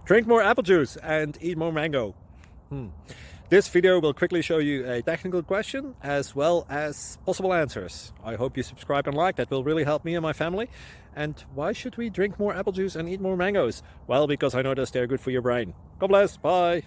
Drink more apple juice and eat more mango. This video will quickly show you a technical question as well as possible answers. I hope you subscribe and like, that will really help me and my family. And why should we drink more apple juice and eat more mangoes? Well, because I noticed they're good for your brain. God bless, bye!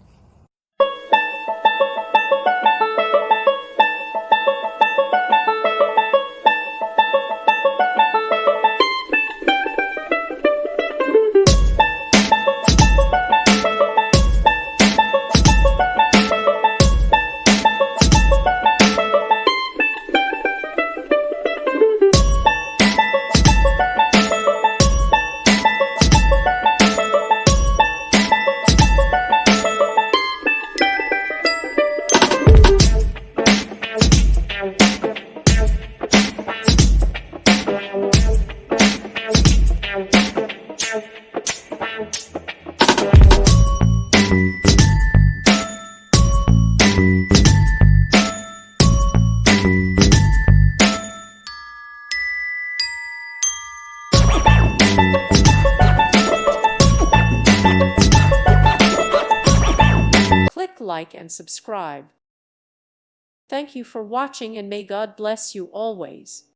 Click like and subscribe. Thank you for watching and may God bless you always.